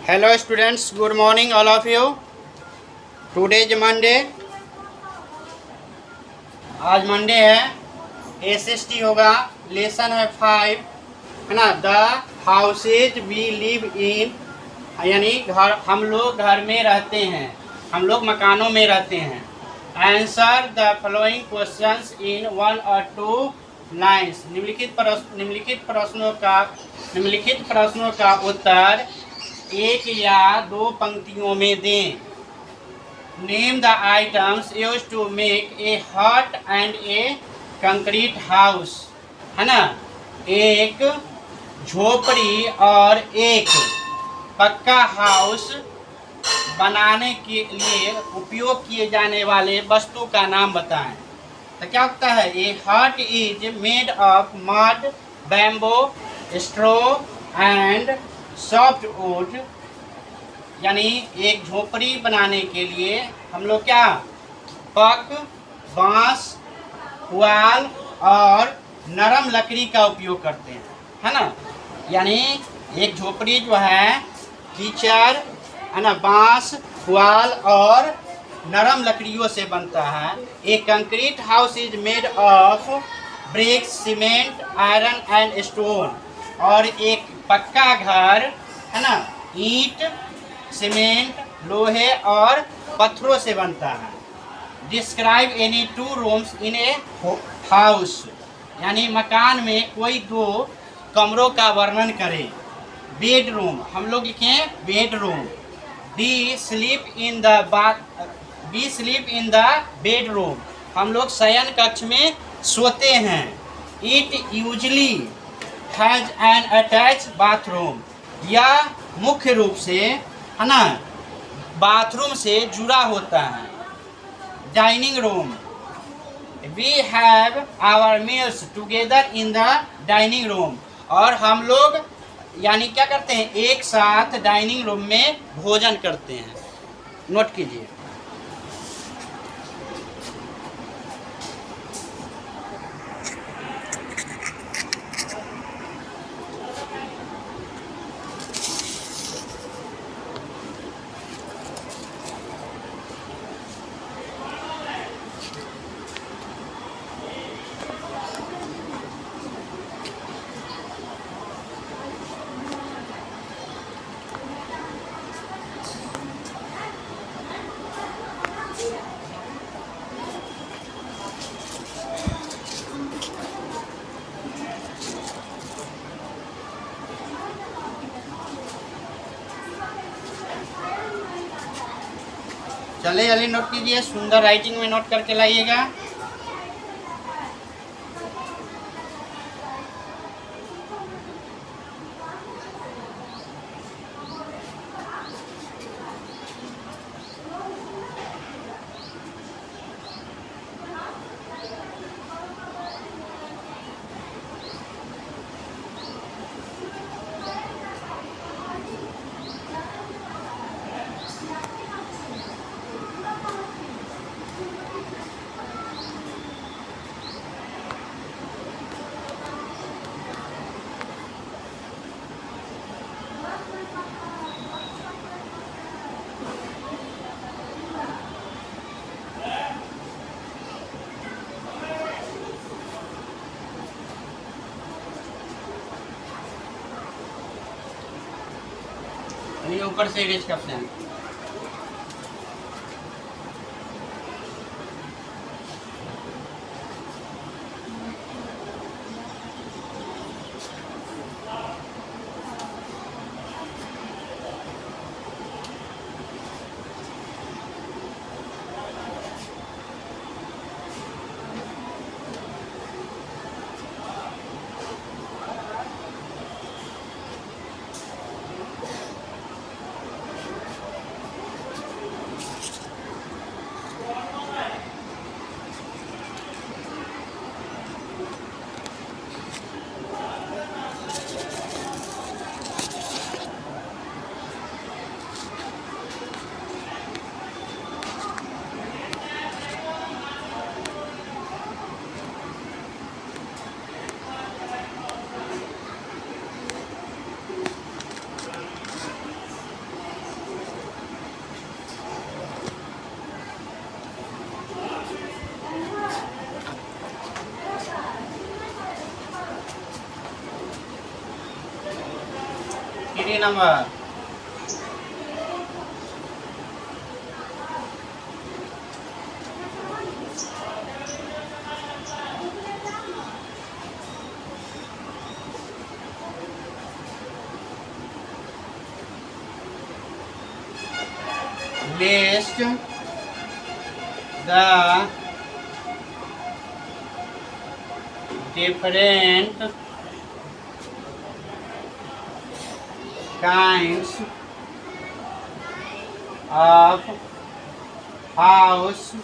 Hello students, good morning all of you. Today is Monday. आज Monday है, SST होगा, lesson है 5 है ना। The houses we live in, यानी घर, हम लोग घर में रहते हैं, हम लोग मकानों में रहते हैं। Answer the following questions in 1 और 2 लाइन्स। निम्नलिखित प्रश्नों का उत्तर एक या दो पंक्तियों में दें। Name the items used to make a hut and A concrete house, है ना। एक झोपड़ी और एक पक्का हाउस बनाने के लिए उपयोग किए जाने वाले वस्तु का नाम बताएं। तो क्या होता है, ए हट is made of mud, bamboo, straw and soft wood. यानी एक झोपड़ी बनाने के लिए हम लोग क्या पक, बांस, पुआल और नरम लकड़ी का उपयोग करते हैं, है ना। यानी एक झोपड़ी जो है कीचड़, है ना, बांस, पुआल और नरम लकड़ियों से बनता है। एक concrete house is made of BRICS, cement, iron and stone. और एक पक्का घर, है ना, ईंट, सीमेंट, लोहे और पत्थरों से बनता है। Describe any 2 rooms in a house, यानी मकान में कोई 2 कमरों का वर्णन करें। बेडरूम, हम लोग लिखें bedroom. We sleep in the bedroom, हम लोग शयन कक्ष में सोते हैं। It usually has an attach bathroom, यह मुख्य रूप से, है ना, बाथरूम से जुड़ा होता है। Dining room, we have our meals together in the dining room, और हम लोग यानी क्या करते हैं, एक साथ डाइनिंग रूम में भोजन करते हैं। नोट कीजिए। चले जल्दी नोट कीजिए, सुंदर राइटिंग में नोट करके लाइएगा। ऊपर से इरेज करते हैं। 3 number. List the different kinds of house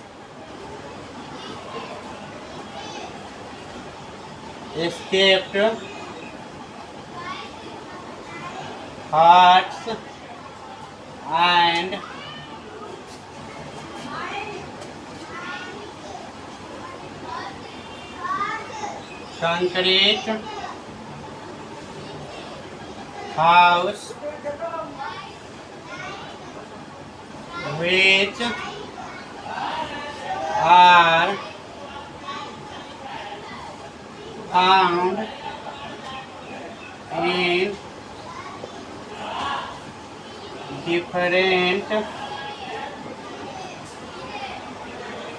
escaped huts and concrete house which are found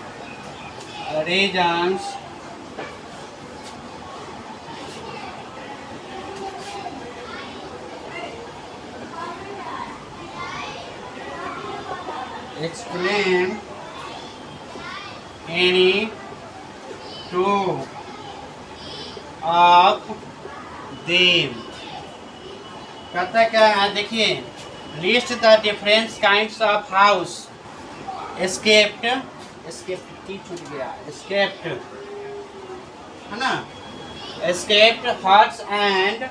in different regions explain any two of them। कहता क्या है, देखिए, list the different kinds of house escaped, छूट गया, escaped है ना, escaped huts and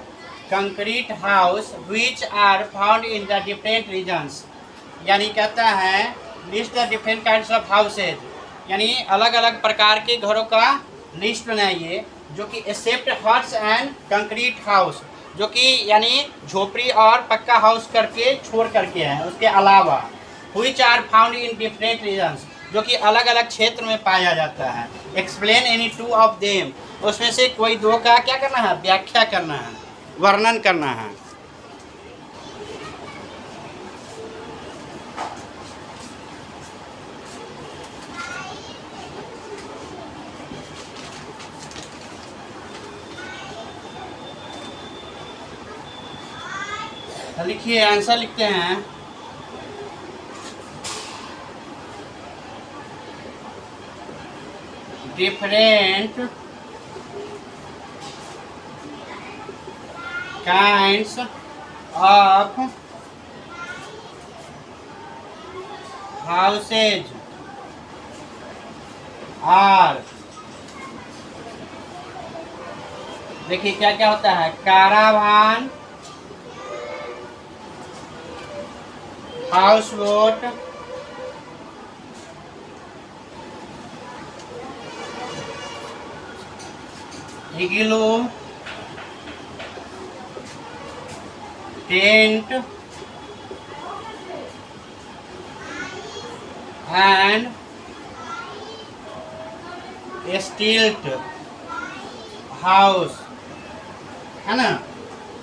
concrete house which are found in the different regions. यानी कहता है list the different kinds of houses, यानी अलग अलग प्रकार के घरों का लिस्ट बनाइए जो कि escaped huts and concrete house, जो कि यानी झोपड़ी और पक्का हाउस करके छोड़ करके हैं, उसके अलावा which are found in different regions, जो कि अलग अलग क्षेत्र में पाया जाता है। Explain any two of them, उसमें से कोई दो का क्या करना है, व्याख्या करना है, वर्णन करना है। लिखिए, आंसर लिखते हैं। Different kinds of houses are, देखिए क्या क्या होता है, caravan, house boat, igloo, tent and stilt house, है ना।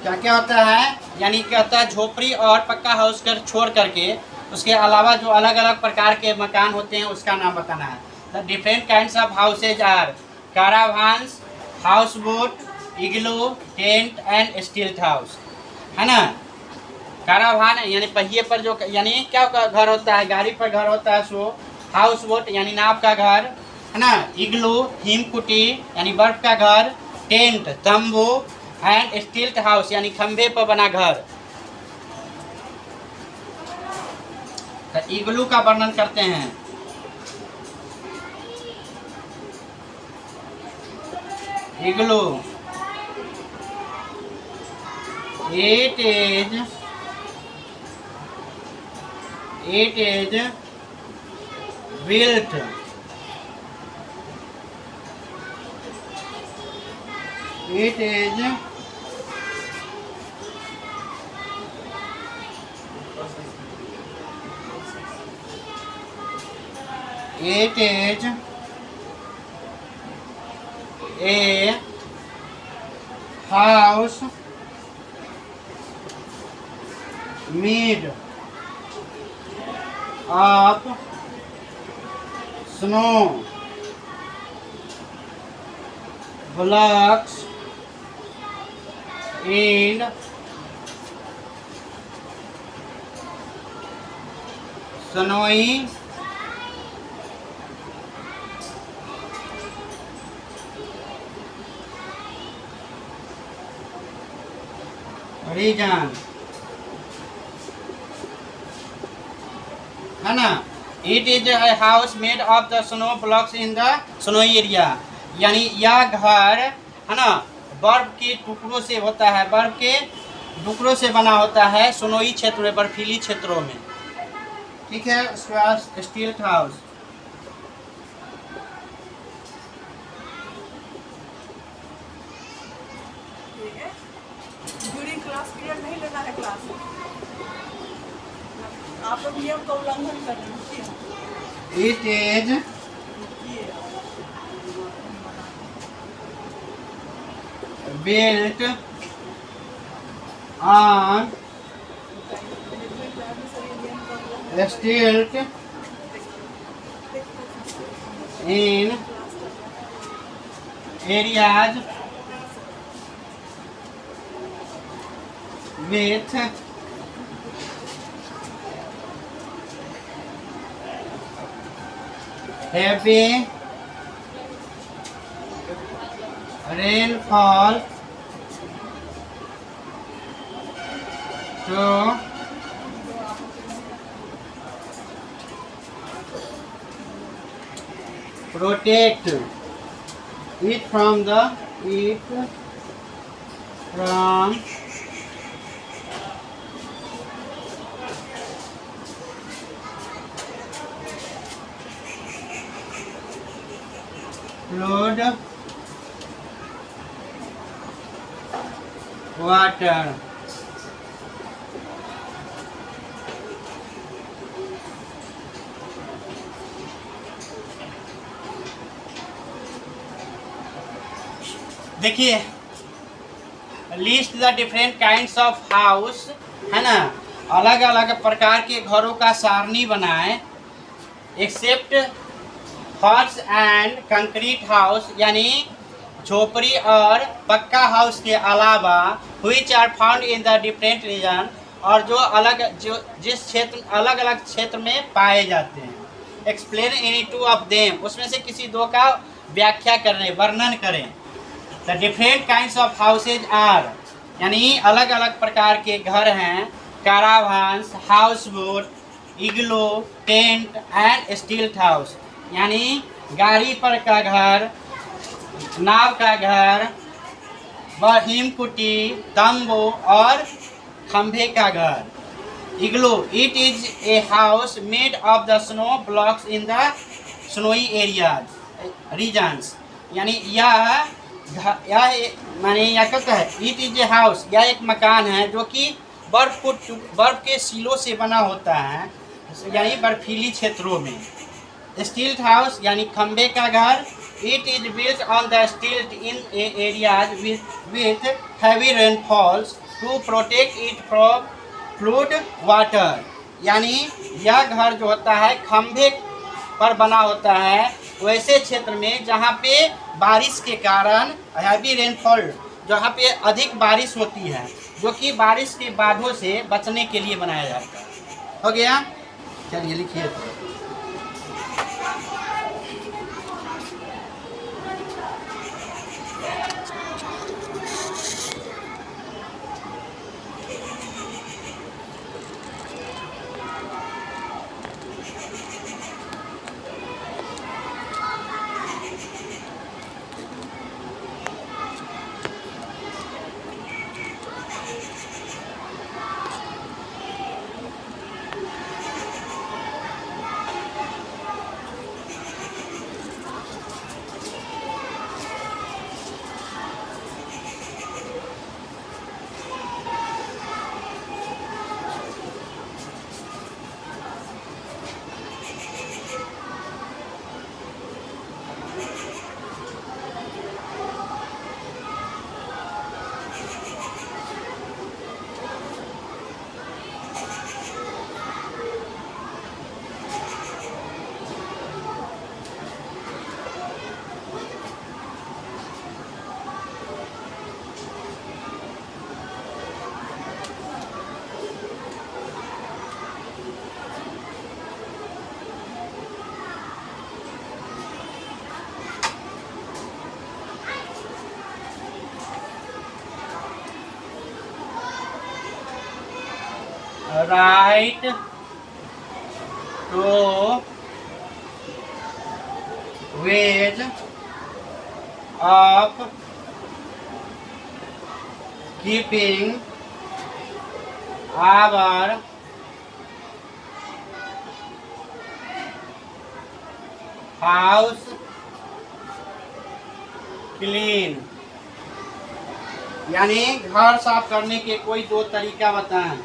क्या क्या होता है, यानी कहता है झोपड़ी और पक्का हाउस कर छोड़ करके उसके अलावा जो अलग अलग प्रकार के मकान होते हैं उसका नाम बताना है। The different kinds of houses are caravans, house boat, igloo, tent and stilt house, है ना। कारावान यानी पहिए पर जो, यानी क्या घर होता है, गाड़ी पर घर होता है सो हाउस बोट यानी नाव का घर, है ना। इग्लू हिमकुटी यानी बर्फ का घर, टेंट तंबू एंड स्टील्ट हाउस यानी खंभे पर बना घर। तो इग्लू का वर्णन करते हैं। इग्लू, it is built it is a house made of snow blocks and snowy region, है ना। It is a house made of the snow blocks in the snowy area, यानी यह घर, है ना, बर्फ के टुकड़ों से होता है, बर्फ के टुकड़ों से बना होता है स्नोई क्षेत्र में, बर्फीली क्षेत्रों में। ठीक है। उसके बाद stilt house, during class period नहीं लेना है क्लास, आप लोग नियम का उल्लंघन कर रहे हैं। It is built on stilt in areas with heavy rainfall to protect it from flood water. देखिए, list the different kinds of house, है ना, अलग अलग प्रकार के घरों का सारणी बनाए। Except huts and concrete house, यानी झोपड़ी और पक्का हाउस के अलावा, which are found in the different region, और जो जिस क्षेत्र अलग अलग क्षेत्र में पाए जाते हैं। Explain any two of them, उसमें से किसी दो का व्याख्या करें, वर्णन करें। The different kinds of houses are, यानी अलग अलग प्रकार के घर हैं। Caravans, house boat, igloo, tent and stilt house, यानी गाड़ी पर का घर, नाव का घर, हिमकुटी, तंबू और खंभे का घर। Igloo, it is a house made of the snow blocks in the snowy areas regions, यानी यह माने यह कहता है इट इज ए हाउस, यह एक मकान है जो कि बर्फ के सीलों से बना होता है, यानी बर्फीली क्षेत्रों में। स्टील्ट हाउस यानी खंबे का घर, it is built on the stilt in areas with heavy rainfalls to protect it from flood water, यानी यह घर जो होता है खंबे पर बना होता है वैसे क्षेत्र में जहाँ पे बारिश के कारण हैवी रेनफॉल, जहाँ पे अधिक बारिश होती है, जो कि बारिश के बाढ़ों से बचने के लिए बनाया जाता है। हो गया, चलिए लिखिए। right to wage of keeping our house clean। यानी घर साफ करने के कोई दो तरीका बताएं।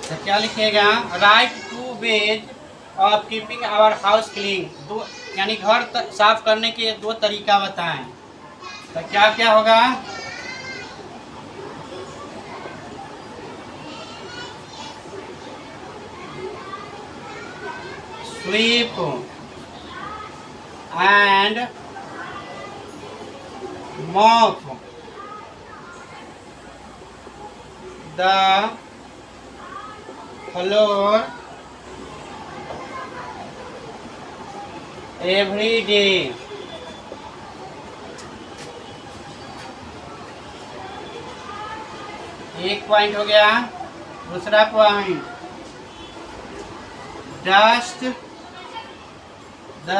तो क्या लिखेगा? Write two ways of keeping our house clean. दो यानी घर साफ करने के दो तरीका बताएं। तो क्या क्या होगा? SVEEP and mop the floor every day। एक पॉइंट हो गया। दूसरा point, dust the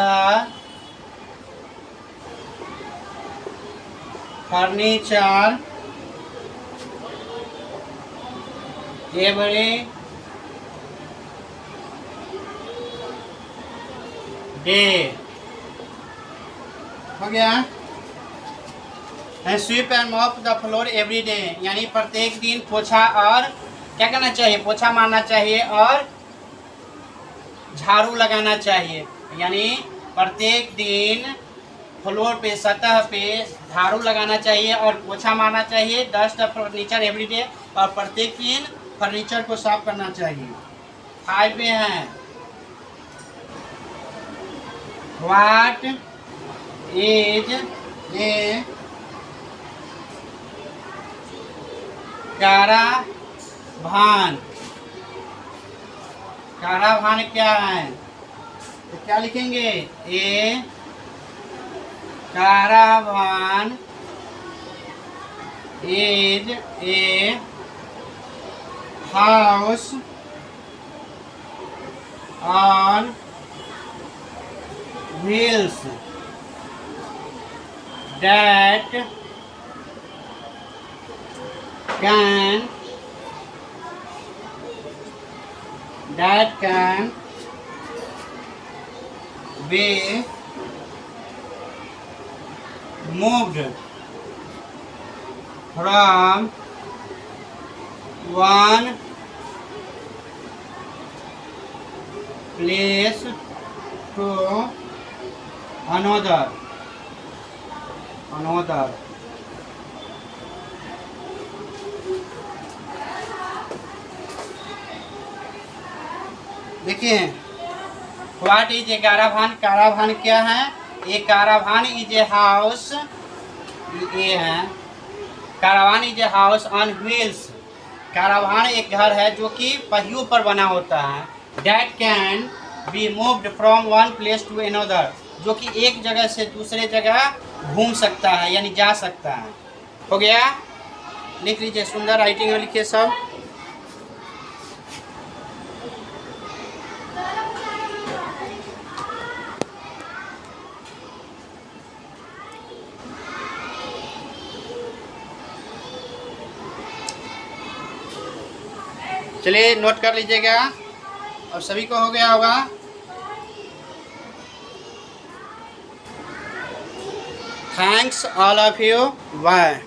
furniture every day. हो गया। SVEEP and mop the floor every day, यानी प्रत्येक दिन पोछा और क्या करना चाहिए? पोछा मारना चाहिए और झाड़ू लगाना चाहिए। यानी प्रत्येक दिन फ्लोर पे, सतह पे झाड़ू लगाना चाहिए और पोछा मारना चाहिए। डस्ट फर्नीचर एवरी डे, और प्रत्येक दिन फर्नीचर को साफ करना चाहिए। 5 में है, What is a caravan? caravan क्या है? तो क्या लिखेंगे? ए caravan is a house on wheels that can be moved from one place to another। देखिए, what is a caravan? Caravan क्या है? A caravan is a house, ये है caravan is a house on wheels. Caravan एक घर है जो कि पहियों पर बना होता है। That can be moved from one place to another, जो कि एक जगह से दूसरे जगह घूम सकता है, यानी जा सकता है। हो गया? लिख लीजिए, सुंदर राइटिंग में लिखिए सब। चलिए नोट कर लीजिएगा। और सभी को हो गया होगा। Thanks all of you. Bye.